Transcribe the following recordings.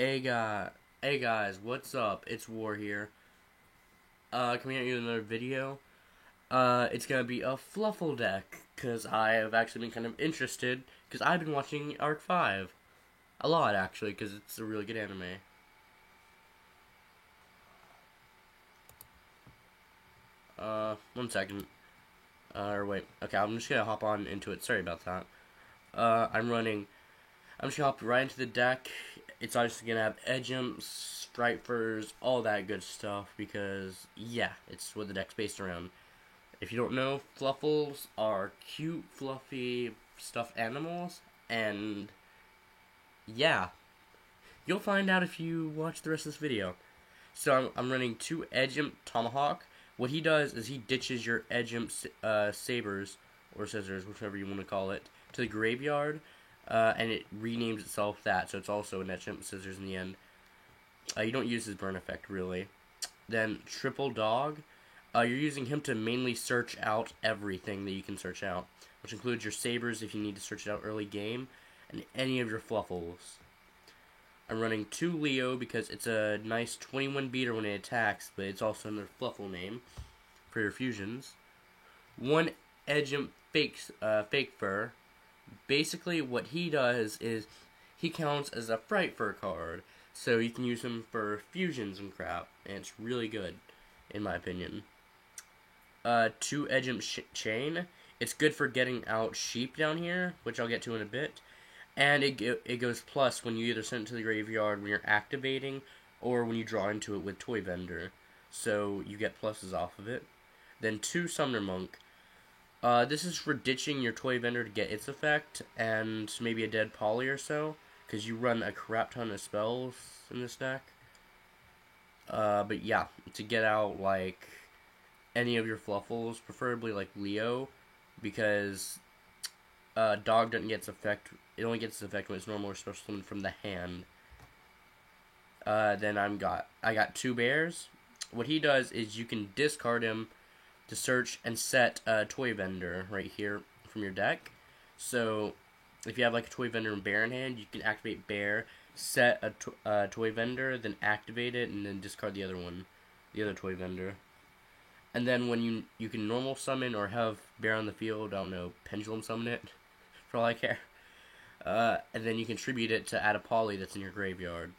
Hey guy, hey guys, what's up? It's War here. Coming at you with another video. It's gonna be a Fluffle deck, cause I have actually been kind of interested, cause I've been watching Arc 5 a lot actually, cause it's a really good anime. 1 second. Or wait, okay, I'm just gonna hop on into it. Sorry about that. I'm running. I'm just gonna hop right into the deck. It's obviously gonna have Edgeums, Stripers, all that good stuff, because yeah, it's what the deck's based around. If you don't know, Fluffles are cute, fluffy stuffed animals, and yeah, you'll find out if you watch the rest of this video. So I'm running 2 Edgeum Tomahawk. What he does is he ditches your Edgeum Sabers, or Scissors, whichever you want to call it, to the graveyard, and it renames itself that, so it's also an Edgeum Scissors in the end. You don't use his burn effect, really. Then Triple Dog. You're using him to mainly search out everything that you can search out, which includes your Sabers if you need to search it out early game, and any of your Fluffles. I'm running 2 Leo because it's a nice 21 beater when it attacks, but it's also another Fluffle name for your fusions. 1 Edgeum Fake Fur. Basically, what he does is he counts as a Fright Fur card, so you can use him for fusions and crap, and it's really good, in my opinion. 2 Edgeum Chain. It's good for getting out sheep down here, which I'll get to in a bit. And it goes plus when you either send it to the graveyard when you're activating, or when you draw into it with Toy Vendor. So you get pluses off of it. Then 2 Summoner Monk. This is for ditching your Toy Vendor to get its effect, and maybe a dead Poly or so, because you run a crap ton of spells in this deck. But yeah, to get out, like, any of your Fluffles, preferably, like, Leo, because Dog doesn't get its effect. It only gets its effect when it's normal or special summon from the hand. Then I got 2 Bears. What he does is you can discard him to search and set a Toy Vendor right here from your deck. So if you have like a Toy Vendor and Bear in hand, you can activate Bear, set a Toy Vendor, then activate it, and then discard the other one, the other Toy Vendor. And then when you can normal summon or have Bear on the field, I don't know, Pendulum summon it, for all I care. And then you can tribute it to add a Poly that's in your graveyard.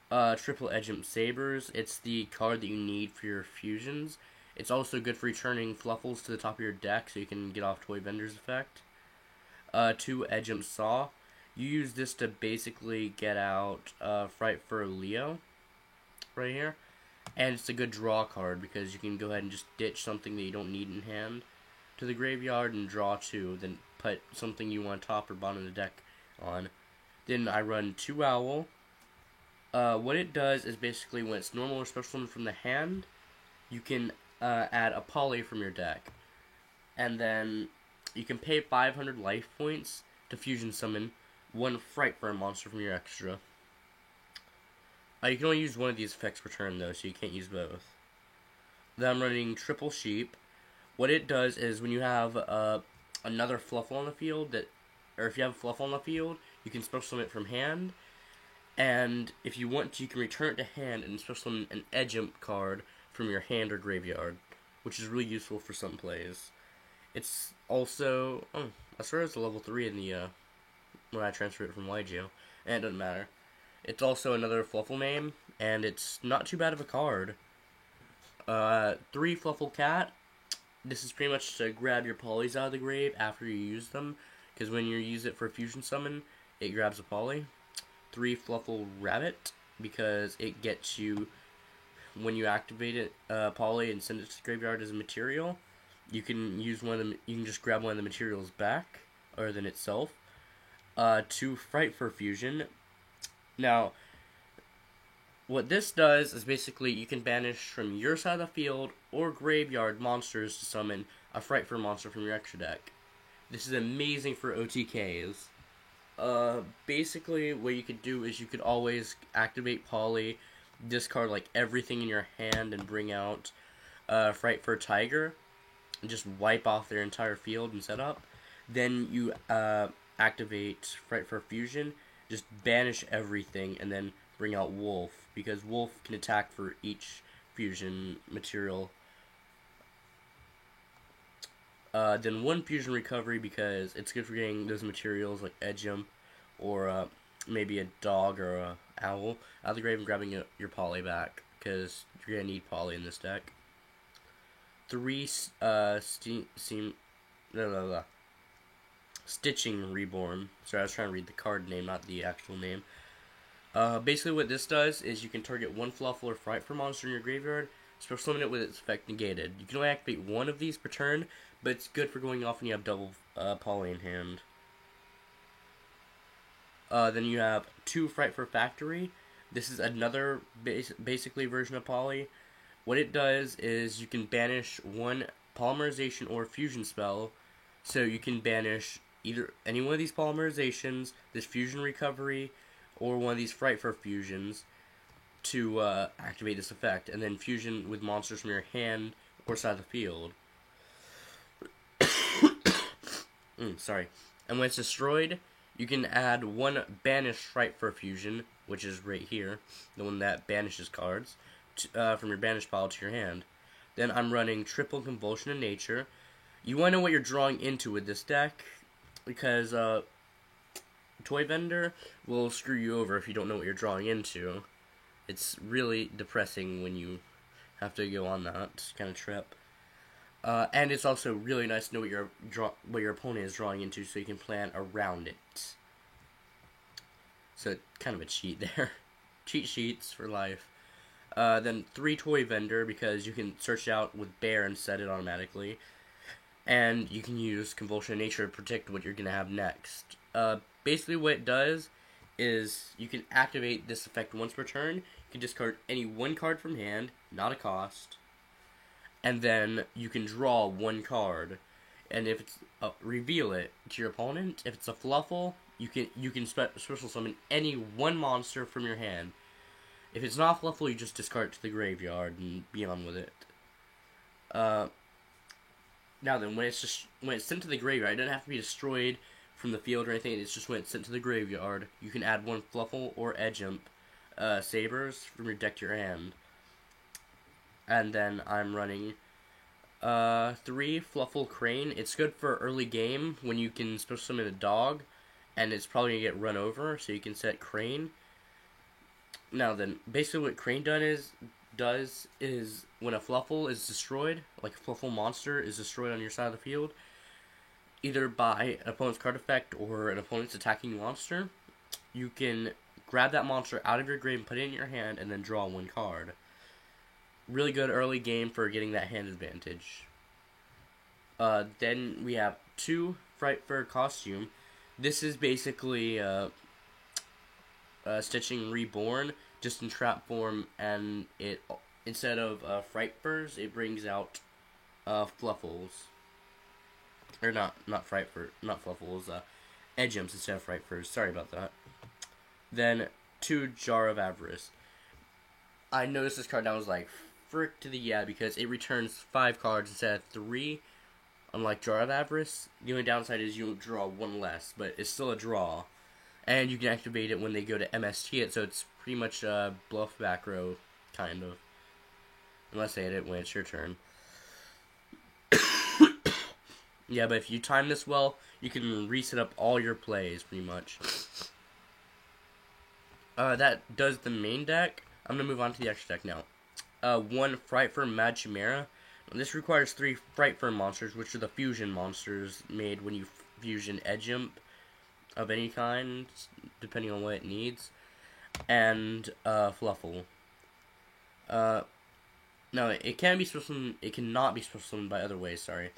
Triple Edgeum Sabers. It's the card that you need for your fusions. It's also good for returning Fluffles to the top of your deck so you can get off Toy Vendor's effect. 2 Edgeum Saw. You use this to basically get out Fright Fur Leo right here. And it's a good draw card because you can go ahead and just ditch something that you don't need in hand to the graveyard and draw 2. Then put something you want top or bottom of the deck on. Then I run 2 Owl. What it does is basically when it's normal or special summon from the hand, you can add a Poly from your deck. And then you can pay 500 life points to fusion summon 1 Fright Fur monster from your extra. You can only use one of these effects per turn though, so you can't use both. Then I'm running Triple Sheep. What it does is when you have another Fluffle on the field, or if you have a Fluffle on the field, you can special summon it from hand. And if you want to, you can return it to hand and special summon an Edgeum card from your hand or graveyard, which is really useful for some plays. It's also, I swear it's a level 3 in the, when I transferred it from YGO, and it doesn't matter. It's also another Fluffle name, and it's not too bad of a card. 3 Fluffle Cat. This is pretty much to grab your Polys out of the grave after you use them, because when you use it for a fusion summon, it grabs a Poly. 3 Fluffle Rabbit, because it gets you, when you activate it, Poly and send it to the graveyard as a material, you can use one of them. You can just grab one of the materials back, other than itself. 2 Fright Fur Fusion. Now, what this does is basically you can banish from your side of the field or graveyard monsters to summon a Fright Fur monster from your extra deck. This is amazing for OTKs. Basically, what you could do is you could always activate Poly, discard like everything in your hand, and bring out Fright Fur Tiger, and just wipe off their entire field and setup. Then you activate Fright Fur Fusion, just banish everything and then bring out Wolf, because Wolf can attack for each fusion material. Then 1 fusion recovery, because it's good for getting those materials like Edgem or maybe a dog or a owl out of the grave and grabbing your poly back, because you're going to need poly in this deck. 3 Stitching Reborn. Sorry, I was trying to read the card name, not the actual name. Basically what this does is you can target 1 Fluffle or Frightfur monster in your graveyard, special summon it with its effect negated. You can only activate 1 of these per turn, but it's good for going off when you have double poly in hand. Then you have 2 Frightfur Factory. This is another basically version of poly. What it does is you can banish 1 polymerization or fusion spell, so you can banish either any one of these polymerizations, this fusion recovery, or one of these Frightfur fusions to activate this effect, and then fusion with monsters from your hand or side of the field. Sorry. And when it's destroyed, you can add 1 banished Frightfur fusion, which is right here, the one that banishes cards, from your banished pile to your hand. Then I'm running triple Convulsion in Nature. You want to know what you're drawing into with this deck, because Toy Vendor will screw you over if you don't know what you're drawing into. It's really depressing when you have to go on that kind of trip. And it's also really nice to know what your opponent is drawing into, so you can plan around it. So kind of a cheat there. Cheat sheets for life. Then 3 Toy Vendor, because you can search it out with Bear and set it automatically. And you can use Convulsion in Nature to predict what you're going to have next. Basically what it does is you can activate this effect once per turn. You can discard any 1 card from hand, not a cost. And then you can draw 1 card. And if it's reveal it to your opponent. If it's a Fluffle, you can special summon any 1 monster from your hand. If it's not Fluffle, you just discard it to the graveyard and be on with it. Now then, when it's sent to the graveyard, it doesn't have to be destroyed from the field or anything. It's just when it's sent to the graveyard, you can add 1 Fluffle or Edgem Sabers from your deck to your hand. And then I'm running 3 Fluffle Crane. It's good for early game when you can special summon a dog, and it's probably going to get run over, so you can set Crane. Now then, basically what Crane does is when a Fluffle is destroyed, like a Fluffle monster is destroyed on your side of the field, either by an opponent's card effect or an opponent's attacking monster, you can grab that monster out of your grave and put it in your hand and then draw 1 card. Really good early game for getting that hand advantage. Then we have 2 Frightfur Costume. This is basically Stitching Reborn, just in trap form, and it instead of Frightfurs, it brings out Fluffles. Or not Fluffles, Edgems instead of Frightfurs. Sorry about that. Then 2 Jar of Avarice. I noticed this card down was like, frick to the yeah, because it returns 5 cards instead of 3. Unlike Jar of Avarice, the only downside is you draw 1 less, but it's still a draw. And you can activate it when they go to MST it, so it's pretty much bluff back row, kind of. Unless they hit it when it's your turn. Yeah, but if you time this well, you can reset up all your plays, pretty much. That does the main deck. I'm going to move on to the extra deck now. 1 Frightfur Mad Chimera. This requires 3 Frightfur monsters, which are the fusion monsters made when you fusion Edgem of any kind, depending on what it needs, and Fluffle. No, it can be special. It cannot be special by other ways. Sorry,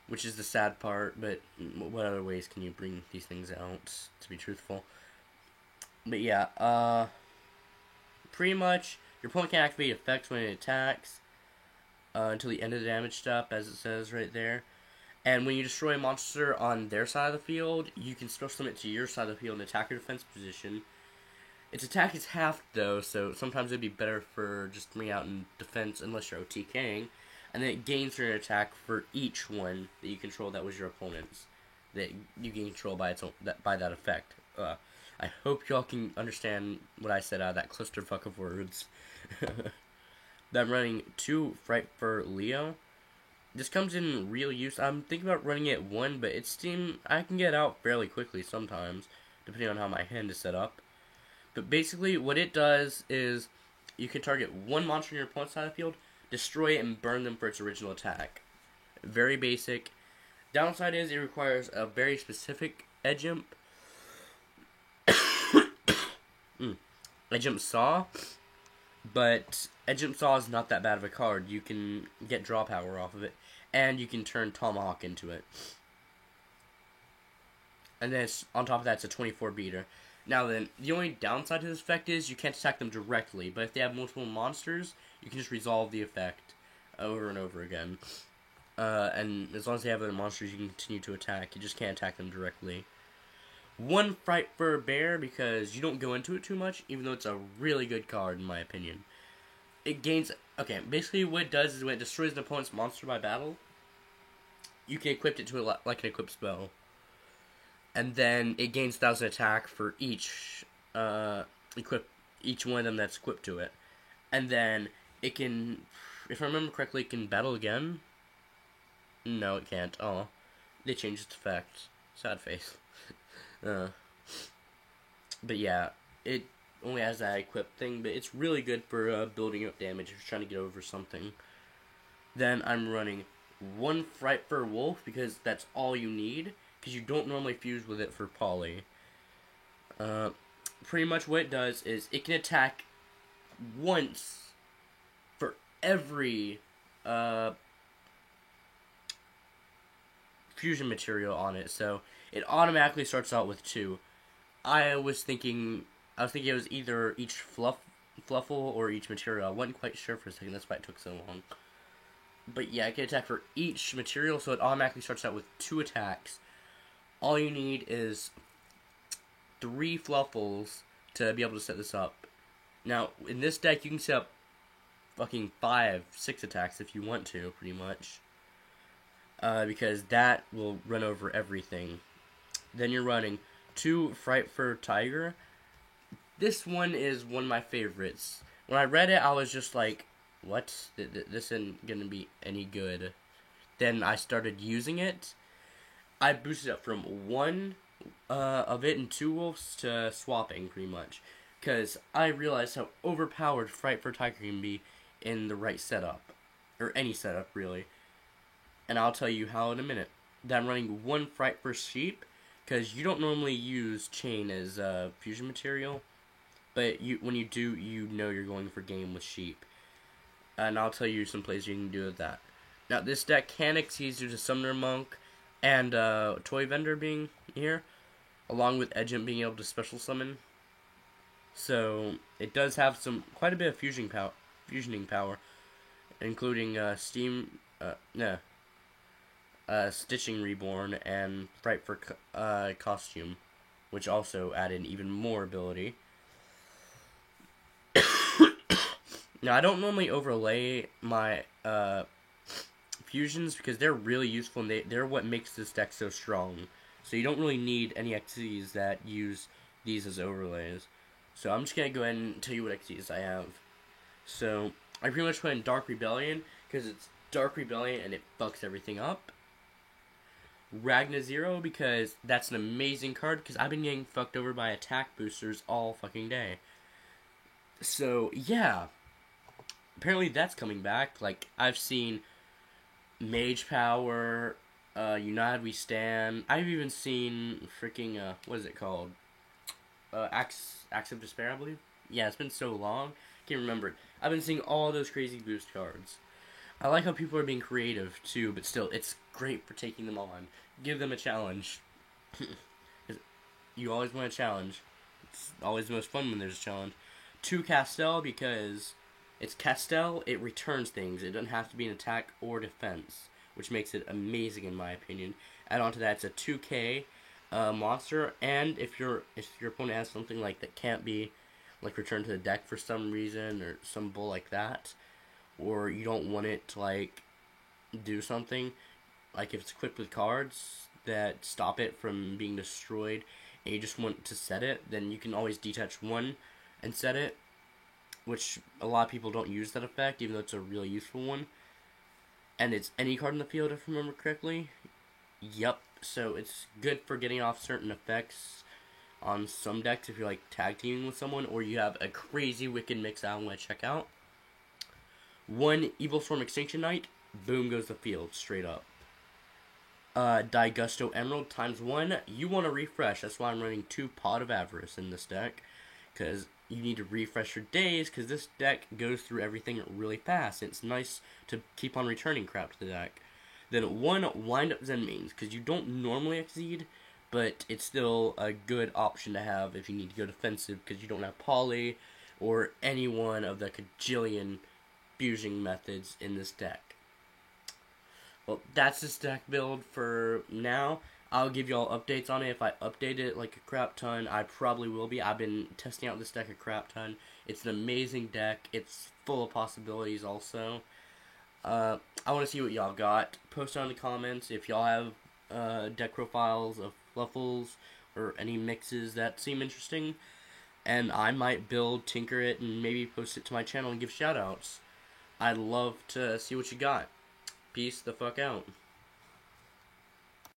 which is the sad part. But what other ways can you bring these things out? To be truthful, but yeah, pretty much your opponent can activate effects when it attacks until the end of the damage step, as it says right there. And when you destroy a monster on their side of the field, you can special summon it to your side of the field in attack or defense position. Its attack is halved though, so sometimes it'd be better for just bring out in defense unless you're OTKing. And then it gains your attack for each one that you control that was your opponent's, that you can control by its own, by that effect. I hope y'all can understand what I said out of that clusterfuck of words. Then I'm running 2 Fright Fur Leo. This comes in real use. I'm thinking about running it 1, but I can get out fairly quickly sometimes, depending on how my hand is set up. But basically, what it does is you can target one monster on your opponent's side of the field, destroy it, and burn them for its original attack. Very basic. Downside is it requires a very specific edge jump. Edge jump Saw, but Edge jump Saw is not that bad of a card. You can get draw power off of it, and you can turn Tomahawk into it. And then on top of that, it's a 24 beater. Now then, the only downside to this effect is you can't attack them directly, but if they have multiple monsters, you can just resolve the effect over and over again. And as long as they have other monsters, you can continue to attack. You just can't attack them directly. 1 Fright Fur Bear, because you don't go into it too much, even though it's a really good card, in my opinion. It gains... Okay, basically what it does is when it destroys an opponent's monster by battle, you can equip it to it like an equip spell. And then it gains 1,000 attack for each one of them that's equipped to it. And then it can... If I remember correctly, it can battle again? No, it can't. Oh. They changed its effect. Sad face. But yeah, it only has that equip thing, but it's really good for building up damage if you're trying to get over something. Then I'm running 1 Fright Fur Wolf, because that's all you need, because you don't normally fuse with it for poly. Pretty much what it does is it can attack once for every fusion material on it, so it automatically starts out with 2. I was thinking it was either each fluffle or each material. I wasn't quite sure for a second, that's why it took so long. But yeah, it can attack for each material, so it automatically starts out with 2 attacks. All you need is 3 fluffles to be able to set this up. Now, in this deck, you can set up fucking 5, 6 attacks if you want to, pretty much. Because that will run over everything. Then you're running 2 Fright Fur Tiger. This one is one of my favorites. When I read it, I was just like, what? This isn't going to be any good. Then I started using it. I boosted up from 1 of it and 2 wolves to swapping, pretty much. Because I realized how overpowered Fright Fur Tiger can be in the right setup. Or any setup, really. And I'll tell you how in a minute. Then I'm running 1 Fright Fur Sheep, because you don't normally use chain as fusion material, but when you do, you know you're going for game with sheep. And I'll tell you some plays you can do with that. Now, this deck can exceed due to Summoner Monk and Toy Vendor being here, along with Edgent being able to special summon. So, it does have quite a bit of fusioning power, including Stitching Reborn and Fright Fur Costume, which also added even more ability. Now, I don't normally overlay my fusions because they're really useful and they're what makes this deck so strong. So you don't really need any XCs that use these as overlays. So I'm just going to go ahead and tell you what XCs I have. So I pretty much put in Dark Rebellion because it's Dark Rebellion and it fucks everything up. Ragna Zero because that's an amazing card because I've been getting fucked over by attack boosters all fucking day. So yeah, apparently that's coming back. Like I've seen Mage Power, United We Stand. I've even seen freaking what is it called? Axe of Despair, I believe. Yeah, it's been so long, can't remember it. I've been seeing all those crazy boost cards. I like how people are being creative, too, but still, it's great for taking them on. Give them a challenge. You always want a challenge. It's always the most fun when there's a challenge. 2 Castel, because it's Castel, it returns things. It doesn't have to be an attack or defense, which makes it amazing in my opinion. Add on to that, it's a 2K monster, and if your opponent has something like that can't be like returned to the deck for some reason, or some bull like that, or you don't want it to, like, do something, like if it's equipped with cards that stop it from being destroyed, and you just want to set it, then you can always detach one and set it, which a lot of people don't use that effect, even though it's a really useful one. And it's any card in the field, if I remember correctly. Yep, so it's good for getting off certain effects on some decks if you're like tag teaming with someone, or you have a crazy wicked mix that I want to check out. One Evil Storm Extinction Knight, boom goes the field, straight up. Daigusto Emerald ×1, you want to refresh, that's why I'm running 2 Pot of Avarice in this deck, because you need to refresh your days, because this deck goes through everything really fast. It's nice to keep on returning crap to the deck. Then 1 Wind Up Zenmaines, because you don't normally exceed, but it's still a good option to have if you need to go defensive, because you don't have Poly, or any one of the cajillion fusing methods in this deck. Well, that's this deck build for now. I'll give y'all updates on it. If I update it like a crap ton, I probably will be. I've been testing out this deck a crap ton. It's an amazing deck. It's full of possibilities also. I want to see what y'all got. Post down in the comments if y'all have deck profiles of Fluffles or any mixes that seem interesting. And I might build, tinker it, and maybe post it to my channel and give shoutouts. I'd love to see what you got. Peace the fuck out.